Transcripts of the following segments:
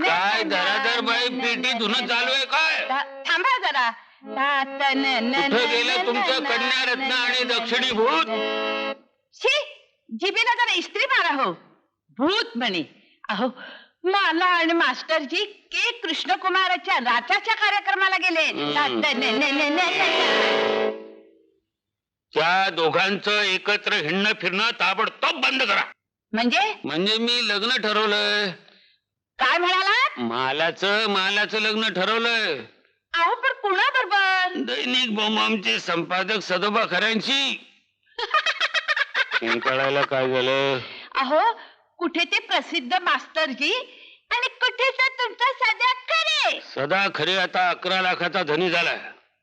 काय धराधर बाई पेटी धुणं चालू आहे काय? थांबा जरा. कुठं गेलं तुमचं कन्या रत्न आणि दक्षिणी भूत? शी, जिबीला जरा इस्त्री मारा हो. भूत म्हणे. अहो, मला आणि मास्टरजी के कृष्णकुमाराच्या राचाच्या कार्यक्रमाला गेले. त्या दोघांचं एकत्र हिंडणं फिरणं ताबडतोब बंद करा. म्हणजे मी लग्न ठरवलंय. काय म्हणाला? मालाचं लग्न ठरवलंय. अहो, पण कुणाबरोबर? दैनिक बोमामचे संपादक सदोबा खऱ्यांशी. कळायला काय झालं? अहो, कुठे ते प्रसिद्ध मास्टरजी आणि कुठे तर तुमचा सदा खरे. सदा खरे आता 11 लाखाचा धनी झालाय.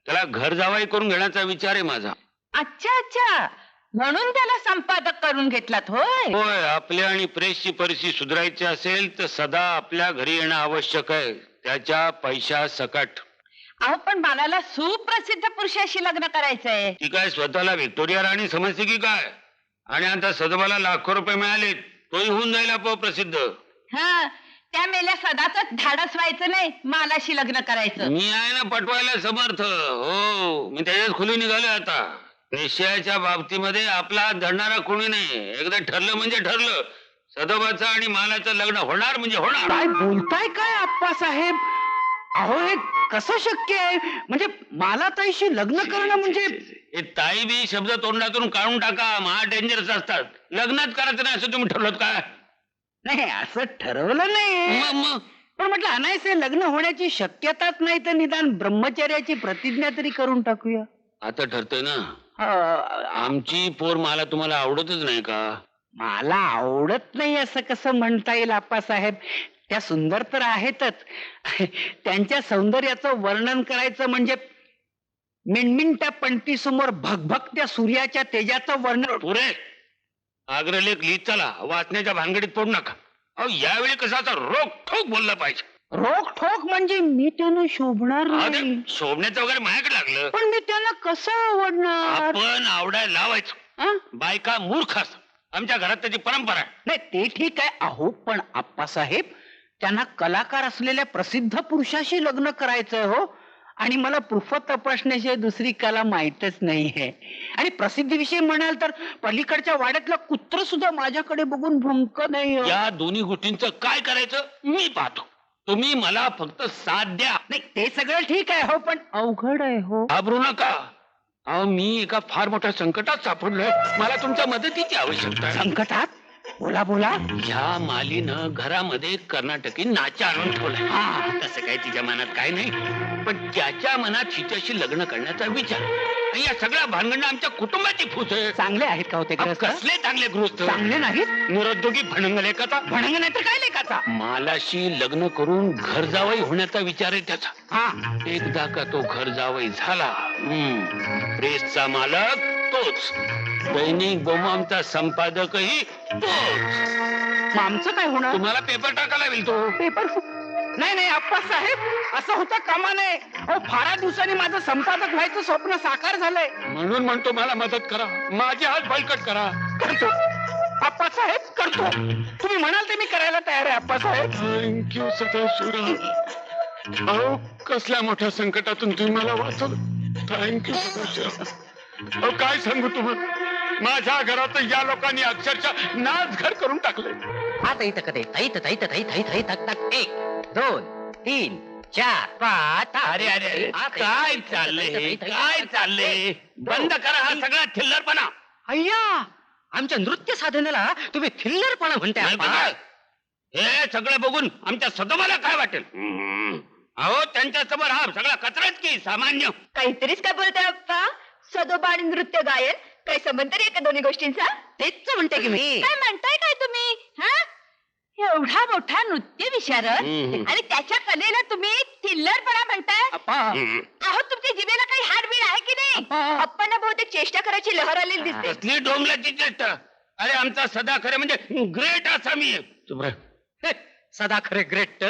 त्याला घर जावाई करून घेण्याचा विचार आहे माझा. अच्छा अच्छा, म्हणून त्याला संपादक करून घेतलात होय? होय, आपल्या आणि प्रेसची परिस्थिती सुधारायची असेल तर सदा आपल्या घरी येणं आवश्यक आहे, त्याच्या पैशा सकट. अहो, पण मला सुप्रसिद्ध पुरुषाशी लग्न करायचंय. ती काय स्वतःला व्हिक्टोरिया राणी समजते की काय? आणि आता सदोबाला लाखो रुपये मिळाले, तोही होऊन जाईल आपोआप प्रसिद्ध. हा, त्या मेल्या सदाच धाडस व्हायचं नाही, मालाशी लग्न करायचं. मी आहे ना पटवायला समर्थ. हो, मी त्याच्यात खुली निघालो आता. पेशाच्या बाबतीमध्ये आपला हात धरणारा कोणी नाही. एकदा ठरलं म्हणजे ठरलं. सदोबाचं आणि मालाचं लग्न होणार म्हणजे होणार. काय बोलताय काय आप्पासाहेब? अहो, हे कसं शक्य आहे? म्हणजे मला ताईशी लग्न करणं म्हणजे? हे ताई बी शब्द तोंडातून काढून टाका, महा डेंजरस असतात. लग्नात करायचं नाही असं तुम्ही ठरवत का? नाही, असं ठरवलं नाही. मग पण म्हटलं अनायसे लग्न होण्याची शक्यताच नाही तर निदान ब्रह्मचर्याची प्रतिज्ञा तरी करून टाकूया. आता ठरतंय ना. आमची पोर मला तुम्हाला आवडतच नाही का? मला आवडत नाही असं कसं म्हणता येईल आप्पासाहेब? त्या सुंदर तर आहेतच. त्यांच्या सौंदर्याचं वर्णन करायचं म्हणजे मिणमिणत्या पणतीसमोर भगभगत्या सूर्याच्या तेजाचं वर्णन. पुरे आग्रलेख लिहित चला, वाचण्याच्या भानगडीत पडू नका. अहो, यावेळी कसं आता रोखोक बोललं पाहिजे. रोख ठोक म्हणजे मी त्यानं शोभणार नाही. शोभण्याचं वगैरे माझ्याकडे लागलं. पण मी त्यांना कसं आवडणार? आपण आवडायला लावायचं. बायका मूर्ख असतात, आमच्या घरात त्याची परंपरा आहे. नाही, ते ठीक आहे. अहो, पण आप्पासाहेब, त्यांना कलाकार असलेल्या प्रसिद्ध पुरुषाशी लग्न करायचंय हो. आणि मला पृफ तपासण्याशिवाय दुसरी कला माहितच नाहीये. आणि प्रसिद्धीविषयी म्हणाल तर पलीकडच्या वाड्यातला कुत्र सुद्धा माझ्याकडे बघून भुंक नाही. या दोन्ही गोष्टींचं काय करायचं मी पाहतो. तुम्ही मला फक्त साथ द्या. नाही, ते सगळं ठीक आहे हो, पण अवघड आहे हो. घाबरू नका. अहो, मी एका फार मोठ्या संकटात सापडलोय. मला तुमच्या मदतीची आवश्यकता आहे. संकटात? बोला बोला. ह्या मालीनं घरामध्ये कर्नाटकी नाचा आणून ठेवलाय. तसं काय तिच्या मनात काय नाही, पण त्याच्या मनात हिच्याशी लग्न करण्याचा विचार. आणि या सगळ्या भानगडनं आमच्या कुटुंबाची फूस आहे. चांगले आहेत का होते? कसले चांगले गृहस्थ? चांगले नाहीत. निरुद्योगी भणंग लेखाचा. भणंग नाही तर काय लेखाचा? मालाशी लग्न करून घर जावई होण्याचा विचार आहे त्याचा. एकदा का तो घर जावई झाला, प्रेसचा मालक तोच, दैनिक बोमामचा संपादकही तोच. आमचं काय होणार? तुम्हाला पेपर टाकायला लागेल. तो पेपर? नाही नाही आप्पासाहेब, असं होता कामा नये. हो, फार दिवसांनी माझं संपादक व्हायचं स्वप्न साकार झालंय. म्हणून म्हणतो मला मदत करा, माझे हात बळकट करा. करतो आप्पासाहेब, करतो. तुम्ही म्हणाल ते मी करायला तयार आहे आप्पासाहेब. थँक्यू सदाशिवराव. अहो, कसल्या मोठ्या संकटातून तुम्ही मला वाचवलं. थँक्यू सदाशिवराव. अहो, काय सांगू तुम्हाला, माझ्या घरात या लोकांनी अक्षरशः नाच घर करून टाकले. आता इथं कधी थैत थैत थैत थैत थैत थक थक 1 2 3 4 5. अरे अरे, काय चाललंय, काय चाललंय? बंद करा हा सगळा थिल्लरपणा. अय्या, आमच्या नृत्य साधनेला तुम्ही थिल्लरपणा म्हणताय? हे सगळं बघून आमच्या सदोबाला काय वाटेल? अहो, त्यांच्या समोर हा सगळा कचराच की सामान्य. काहीतरीच काय बोलताय अप्पा? सदोबा आणि नृत्य गायन काही संबंध रे का दोन्ही गोष्टींचा? तेच म्हणते की मी. काय म्हणताय काय तुम्ही? एवढा मोठा नृत्य विशारद आणि त्याच्या कलेला तुम्ही थिल्लरपणा म्हणताय? अहो, तुमच्या जिभेला काही हाडबीड आहे की नाही? अप्पांना बहुतेक चेष्टा करायची लहर आलेली दिसते. कसली डोंबल्याची चेष्टा? अरे, आमचा सदा खरे म्हणजे ग्रेट असा मी आहे. सदा खरे ग्रेट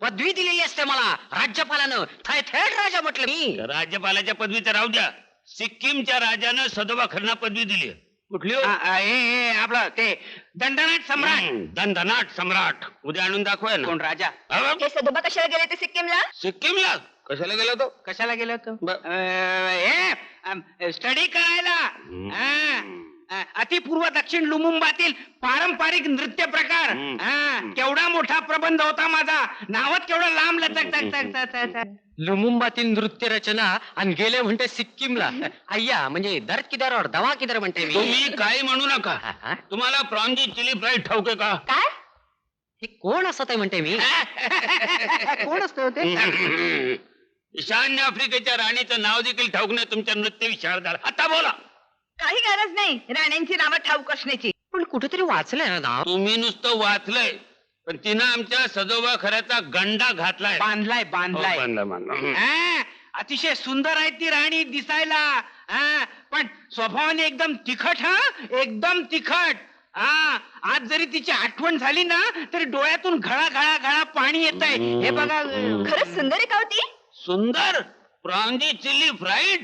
पदवी दिलेली असते मला राज्यपालानं. थेट राजा म्हटलं मी. राज्यपालाच्या पदवीचं राहू द्या. सिक्कीमच्या राजानं सदोबा खऱ्यांना पदवी दिली. कुठली हो? आपलं ते दंडनाट सम्राट. दंडनाट सम्राट उद्या आणून दाखवाय ना. कोण राजा? अहो, हे सदोबा कशाला गेले ते सिक्कीमला? सिक्कीमला कशाला गेला तो? कशाला गेलो होतो? ब- स्टडी करायला. अतिपूर्व दक्षिण लुमुंबातील पारंपरिक नृत्य प्रकार. केवढा मोठा प्रबंध होता माझा. नावात केवढा लांब लचक. लुमुंबातील नृत्य रचना आणि गेले म्हणते सिक्कीमला. अय्या म्हणजे दर्द किधर और दवा किधर म्हणते मी. तुम्ही काही म्हणू नका. तुम्हाला प्रॉन्जी चिली फ्राय ठाऊक आहे का? काय? हे कोण असत आहे म्हणते मी. कोण असतो ते? ईशान्य आफ्रिकेच्या राणीचं नाव देखील ठाऊक नाही तुमच्या नृत्य विशारदार. आता बोला. काही गरज नाही राण्यांची नावं ठाऊक असण्याची. पण कुठेतरी वाचलंय ना नाव. तुम्ही नुसतं वाचलंय पण तिनं आमच्या सजोबा खऱ्याचा गंडा घातलाय. बांधलाय हो, बांधलाय. बांधला, बांधला. अतिशय सुंदर आहे ती राणी दिसायला. पण स्वभावाने एकदम तिखट. एकदम तिखट. आज जरी तिची आठवण झाली ना तरी डोळ्यातून घळा घळा घळा पाणी येत आहे. हे बघा. खरंच सुंदर आहे का होती? सुंदर प्रॉन्जी चिली फ्राईड.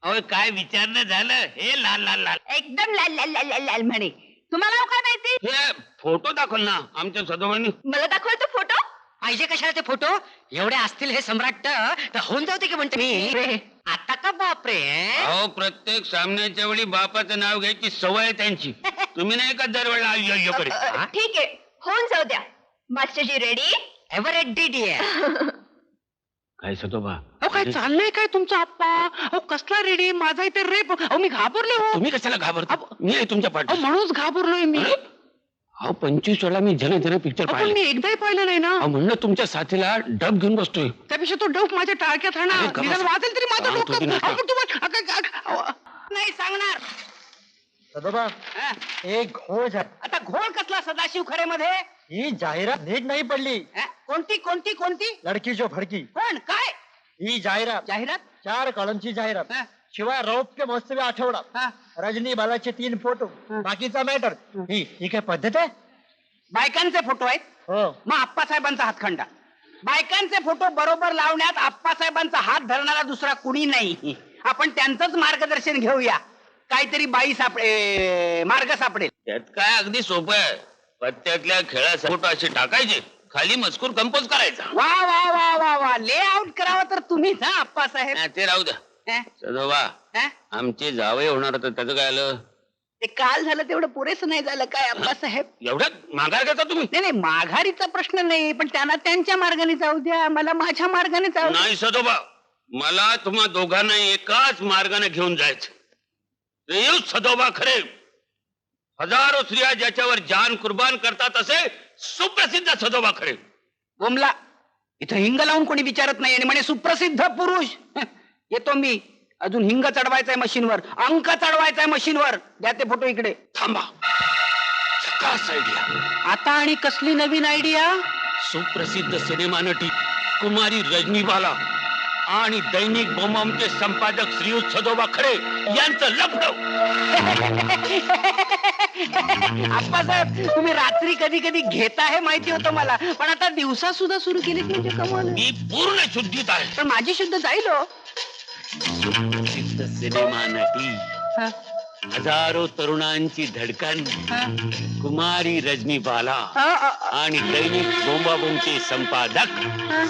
अहो काय विचारणं झालं. हे लाल लाल लाल. एकदम लाल लाल लाल लाल लाल म्हणे. तुम्हाला नाव काय माहिती? हे फोटो दाखल ना आमच्या सजोबानी. मला दाखवाल तो फोटो? पाहिजे कशाला ते फोटो. एवढे असतील हे सम्राट तर होऊन जाऊ दे की म्हणते मी. आता का बापरे. अहो प्रत्येक सामन्याच्या वेळी बापाचं नाव घ्यायची सवय आहे त्यांची. तुम्ही नाही का दरवेळेला अय्यो अय्यो करीत. ठीक आहे होऊन जाऊ द्या. मास्टरजी रेडी? Ever Deere. काय सजोबा अहो काय चाललंय काय तुमचं आप्पा? अहो कसला रेडी माझा इथे रेप. अहो मी घाबरले हो. तुम्ही कशाला घाबरता? मी आहे तुमच्या पाठी. म्हणूनच घाबरलोय मी. अहो 25 वेळा मी जन पिक्चर पण पाहिलं. मी एकदाही पाहिलं नाही ना. अहो म्हणलं तुमच्या साथीला डब घेऊन बसतोय. त्यापेक्षा तो डफ माझ्या टाळक्यात हा ना. अरे, गप्प. निदान वाजेल तरी माझं सांगतो की डोकं. नका. अहो, तुम्हाला नाही सांगणार. सदोबा हा? एक घोळ झाला. आता घोळ कसला सदाशिव खरे मध्ये? ही जाहिरात नीट नाही पडली. कोणती कोणती कोणती? लडकी जो फडकी. कोण काय ही जाहिरात जाहिरात? 4 कॉलमची जाहिरात. हा. शिवाय रौप्य महोत्सवी आठवडा. हा. रजनी बालाचे 3 फोटो. बाकीचा मॅटर. ही काय पद्धत आहे? बायकांचे फोटो आहेत. हो. मग आप्पासाहेबांचा हातखंडा. बायकांचे फोटो बरोबर लावण्यात आप्पासाहेबांचा हात धरणारा दुसरा कुणी नाही. आपण त्यांचंच मार्गदर्शन घेऊया. काहीतरी बाई मार्ग सापडेल. त्यात काय अगदी सोपं आहे. पत्त्यातल्या खेळात फोटो असे टाकायचे, खाली मजकूर कंपोज करायचा. वा वा वा वा वा. लेआउट करावा तर तुम्हीच हा आप्पासाहेब. ते राहू द्या. सजोबा हा? आमचे जावई होणार होतं त्याचं काय आलं? ते काल झालं तेवढं पुरेसं नाही झालं काय आप्पासाहेब? एवढ्यात माघार घेता तुम्ही? नाही नाही माघारीचा प्रश्न नाही. पण त्यांना त्यांच्या मार्गाने जाऊ द्या. मला माझ्या मार्गाने जाऊ द्या. नाही सजोबा, मला तुम्हा दोघांना एकाच मार्गाने घेऊन जायचं. येऊ सदोबा खरे. हजारो स्त्रिया ज्याच्यावर जान कुर्बान करतात असे सुप्रसिद्ध सदोबा खरे. बोमला इथं हिंग लावून कोणी विचारत नाही आणि म्हणे सुप्रसिद्ध पुरुष. येतो मी. अजून हिंग चढवायचंय मशीनवर. अंक चढवायचाय मशीनवर. द्या ते फोटो इकडे. थांबा. झकास आयडिया. आता आणि कसली नवीन आयडिया? सुप्रसिद्ध सिनेमा नटी कुमारी रजनीबाला आणि दैनिक बोमामचे संपादक श्रीयुत सदोबा खरे यांचं लफडं. आप्पासाहेब तुम्ही रात्री कधी कधी घेता हे माहिती होतं मला. पण आता दिवसा सुद्धा सुरू केली म्हणजे कमाल. मी पूर्ण शुद्धीत आहे. पण माझी शुद्ध जाईल हो. सुप्रसिद्ध सिनेमा नटी, हा, हजारो तरुणांची धडकन हा, कुमारी रजनीबाला हा, आणि दैनिक बोंबाबोंबचे संपादक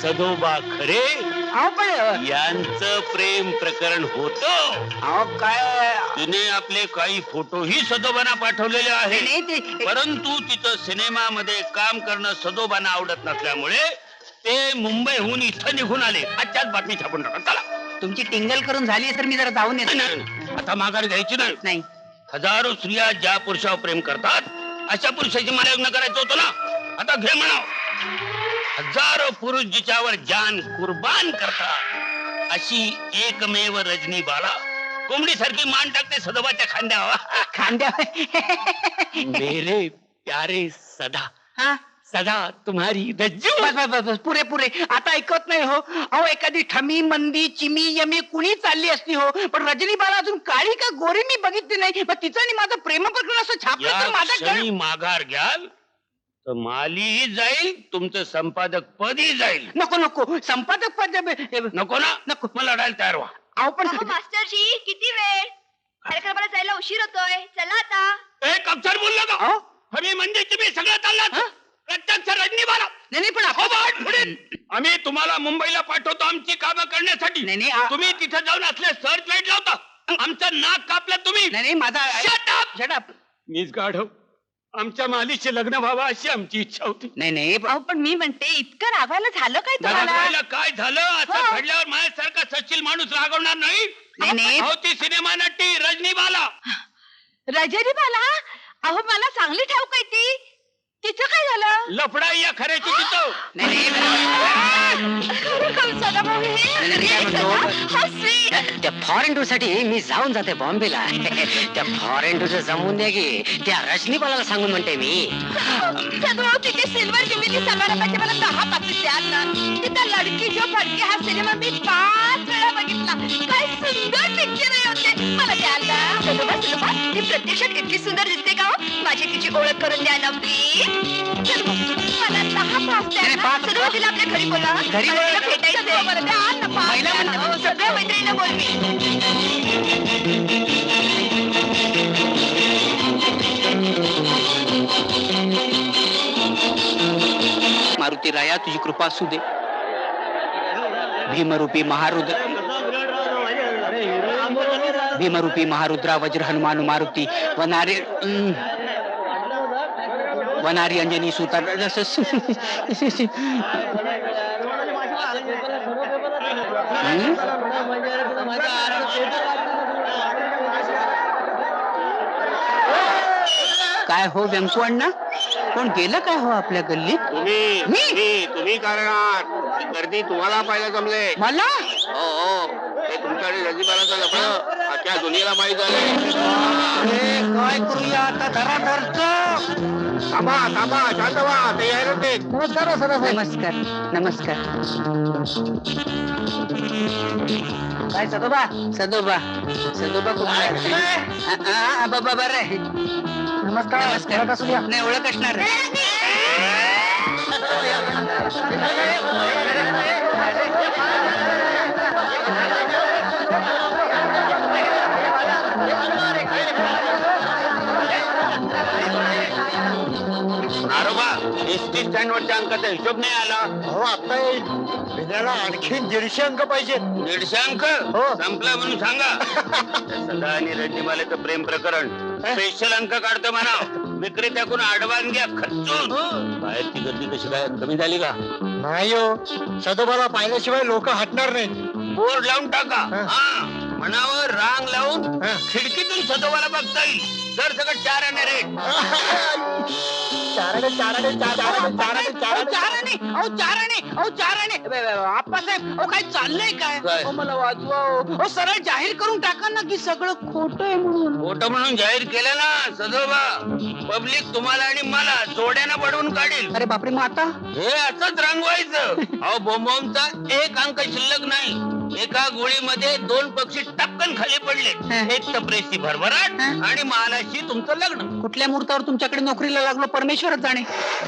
सदोबा खरे अहो पण यांचं प्रेम प्रकरण होतं. अहो काय तिने आपले काही फोटोही सदोबांना पाठवलेले आहेत. नाही ते परंतु तिचं सिनेमामध्ये काम करणं सदोबांना आवडत नसल्यामुळे ते मुंबईहून इथं निघून आले. आजच्याच बातमी छापून टाका. चला. तुमची टिंगल करून झाली तर मी जरा जाऊन येतो. नाही, नाही, आता माघार घ्यायची नाही. नाही हजारो स्त्रिया ज्या पुरुषावर प्रेम करतात अशा पुरुषाची मला लग्न करायचं होतं ना. आता घे म्हणाव. हजारो पुरुष जिच्यावर जान कुर्बान करतात अशी एकमेव रजनीबाला कोंबडी सारखी मान टाकते सदोबाच्या खांद्यावर. खांद्या मेरे प्यारे सदा हा सदा तुम्हारी रज्जू. बस बस बस बस पुरे पुरे. आता ऐकत नाही हो. अहो एखादी ठमी मंदी चिमी यमी कुणी चालली असती हो. पण रजनीबाला अजून काळी का गोरी मी बघितली नाही. मग तिचं आणि माझं प्रेम प्रकरण असं छापलं या तर माझा क्षणी माघार घ्याल तर मालीही जाईल, तुमचं संपादक पदही जाईल. नको नको संपादक पद नको ना. नको. मला लढायला तयार व्हा. अहो पण मास्टरजी किती वेळ? कार्यक्रमाला जायला उशीर होतोय, चला आता. एक अक्षर बोललो का अहो, हवी म्हणजे तुम्ही सगळं चाललात हा? प्रत्यक्ष रजनीवाला नाही नाही, पण हो बाट पुढे. आम्ही तुम्हाला मुंबईला पाठवतो आमची कामं करण्यासाठी. नाही, नाही, तुम्ही तिथे जाऊन असले सर्च लाईट लावता. आमचं नाक कापलं तुम्ही. नाही नाही, माझा Shut up! Shut up. मीच गाढव. आमच्या मालीचे लग्न व्हावं अशी आमची इच्छा होती. नाही नाही, अहो पण मी म्हणते इतकं रागायला झालं काय तुम्हाला? रागवायला काय झालं असं हो. घडल्यावर माझ्यासारखा सचिल माणूस रागवणार नाही. नाही, नाही. अहो ती सिनेमा नटी रजनीबाला. रजनीबाला? अहो मला चांगली ठाऊक आहे ती. तिचं काय झालं? लफडा या खऱ्याची तिथं. नाही नाही, सदाभाऊ हे? नाही, काय म्हणतो? How sweet. त्या फॉरेन टूर साठी मी जाऊन जाते बॉम्बेला. त्या फॉरेन टूरचं जमवून द्या की त्या रजनीबाला सांगून म्हणते मी. सदाभाऊ तिथे सिल्वर ज्युबिली समारंभाचे मला 10 पाकिट द्याल ना. तिथं लडकी जो फडकी हा सिनेमा मी 5 वेळा बघितला. काय सुंदर पिक्चर आहे होते. मला द्याल ना. सदाभाऊ ती प्रत्यक्षात इतकी सुंदर दिसते का हो? माझी तिची ओळख करून द्या ना प्लीज. मला 10 पास द्या नाही, ना. पाच- सदाभाऊ तिला आपल्या घरी बोला. घरी मला बोला. तिला भेटायचं आहे. मला द्या ना पाच महिला द्या ना. म्हणते. हो, सगळ्या मैत्रिणींना बोलवी. मारुती राया तुझी कृपा असू दे. भीमरूपी महारुद्र, भीमरूपी महारुद्रा वज्र हनुमान मारुती वनारी वनारी अंजनी सुता. काय हो व्यंकू अण्णा, कोण गेलं काय हो आपल्या गल्लीत? तुम्ही करणार गर्दी तुम्हाला पाहिलं जमले. मला हो हो हे तुमच्याकडे रजनीबालाचं लफडं अख्ख्या दुनियेला माहीत झालंय. अरे, काय करूया आता? धराधरचं. थांबा थांबा शांत व्हा ते यायला ते. नमस्कार नमस्कार. काय सदोबा सदोबा सदोबा बाबा बरं आहे. नमस्कार नमस्कार. नाही ओळख असणार. नारोबा एसटी स्टँड वरच्या अंकाचा हिशोब नाही आला. हो आता येईल. विद्याला आणखीन 150 अंक पाहिजे. 150 अंक हो. संपला म्हणून सांगा. सदा आणि रजनीबालेचं प्रेम प्रकरण स्पेशल अंक काढतो म्हणा. विक्रेत्याकडून आडवान घ्या खर्चून. बाहेरची गर्दी कशी काय कमी झाली का? नाही हो, सदोबाला पाहिल्याशिवाय लोक हटणार नाही. बोर्ड लावून टाका. हा मनावर रांग लावून हा. खिडकीतून सदोबाला बघता येईल. जर सगळं 4 आणे रेट. चाराने चाराने चाराने चाराने चाराने आप्पासाहेब काय चाललंय काय? काय? अहो, मला वाचवा हो. सरळ जाहीर करून टाका ना की सगळं खोटं आहे म्हणून. खोटं म्हणून जाहीर केलं ना सदोबा, पब्लिक तुम्हाला आणि मला जोड्यानं पडवून काढेल. अरे बापरे, मग आता? हे असंच रंगवायचं. अहो बोंबोमचा एक अंक शिल्लक नाही. एका गोळीमध्ये 2 पक्षी टक्कन खाली पडले. हं. एक तपरेची भरभराट हं. आणि महालाशी तुमचं लग्न. कुठल्या मुहूर्तावर तुमच्याकडे नोकरीला लागलो? परमेश्वरच जाणे.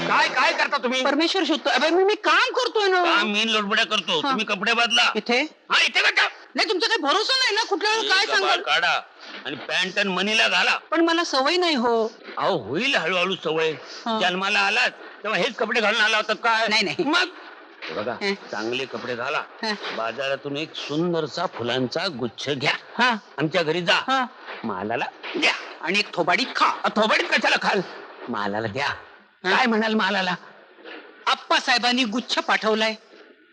काय काय करता तुम्ही? परमेश्वर शोधतो. अबे, मी काम करतोय ना. काम मी लोटबड्या करतो. हा. तुम्ही कपडे बदला. इथे हा इथे बघा. नाही, तुमचा काही भरोसा नाही ना. कुठल्या वेळी काय कपाळ सांगाल? काढा आणि पॅन्ट आणि मनीला घाला. पण मला सवय नाही हो. अहो होईल हळूहळू सवय. हा. जन्माला आलात तेव्हा हेच कपडे घालून आला होता काय? नाही, नाही. मग हे बघा हं. चांगले कपडे घाला. हं. बाजारातून एक सुंदरसा फुलांचा गुच्छ घ्या. हा आमच्या घरी जा. हा. मालाला द्या. आणि एक थोबाडी खा. थोबाडीत कशाला खाल? मालाला द्या. काय म्हणाल मालाला? आप्पा साहेबांनी गुच्छ पाठवलाय.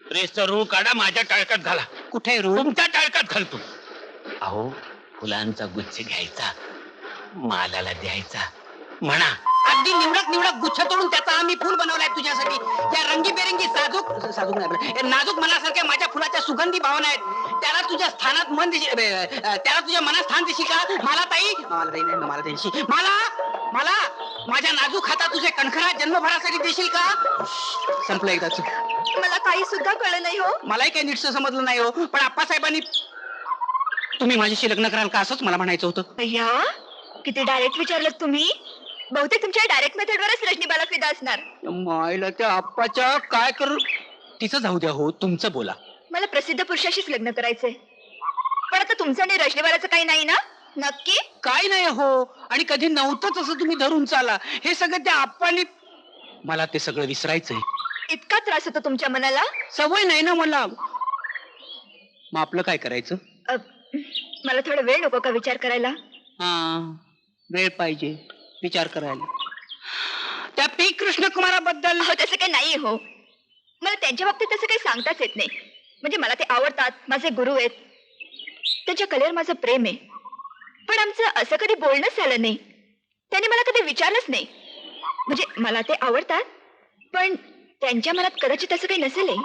प्रेसचा रूळ काढा माझ्या टाळक्यात घाला. कुठे रूम? तुमच्या टाळक्यात घालतो. अहो फुलांचा गुच्छ घ्यायचा, मालाला द्यायचा म्हणा. अगदी निवडक गुच्छ तोडून त्याचा आम्ही फुल बनवलाय तुझ्यासाठी. त्या रंगीबेरंगी साजूक नाही, नाजूक मनासारख्या माझ्या फुलाच्या सुगंधी भावना आहेत. त्याला तुझ्या स्थानात मन देशील, त्याला तुझ्या मनात स्थान देशील का? मला ताई, मला देशील. मला माझ्या नाजूक हातात तुझे कणखरा जन्मभरासाठी देशील का? संपलं एकदाच. मला काही सुद्धा कळलं नाही हो. मलाही काही नीटस समजलं नाही हो. पण आप्पासाहेबांनी तुम्ही माझ्याशी लग्न कराल का असंच मला म्हणायचं होतं. अय्या किती डायरेक्ट विचारलं तुम्ही. बहुतेक तुमच्या डायरेक्ट मेथडवरच रजनीबाला फिदा असणार. मायला त्या आप्पाच्या काय करू. तिचं जाऊ द्या हो, तुमचं बोला. मला प्रसिद्ध पुरुषाशीच लग्न करायचंय. पण आता तुमचं आणि रजनीबालाचं काही नाही ना. नक्की? काय नाही हो, आणि कधी नव्हतंच असं तुम्ही धरून चाला. हे सगळं त्या आप्पानी, मला ते सगळं विसरायचंय. इतका त्रास होतो तुमच्या मनाला? सवय नाही ना मला. मग आपलं काय करायचं? मला थोडा वेळ नको का विचार करायला? हा, वेळ पाहिजे विचार करायला. त्या पी कृष्णकुमाराबद्दल हो तसं काही नाही हो. मला त्यांच्या बाबतीत तसं काही सांगताच येत नाही. म्हणजे मला ते आवडतात, माझे गुरु आहेत, त्यांच्या कलेवर माझं प्रेम आहे. पण आमचं असं कधी बोलणंच झालं नाही. त्यांनी मला कधी विचारलंच नाही. म्हणजे मला ते आवडतात, पण त्यांच्या मनात कदाचित असं काही नसेल.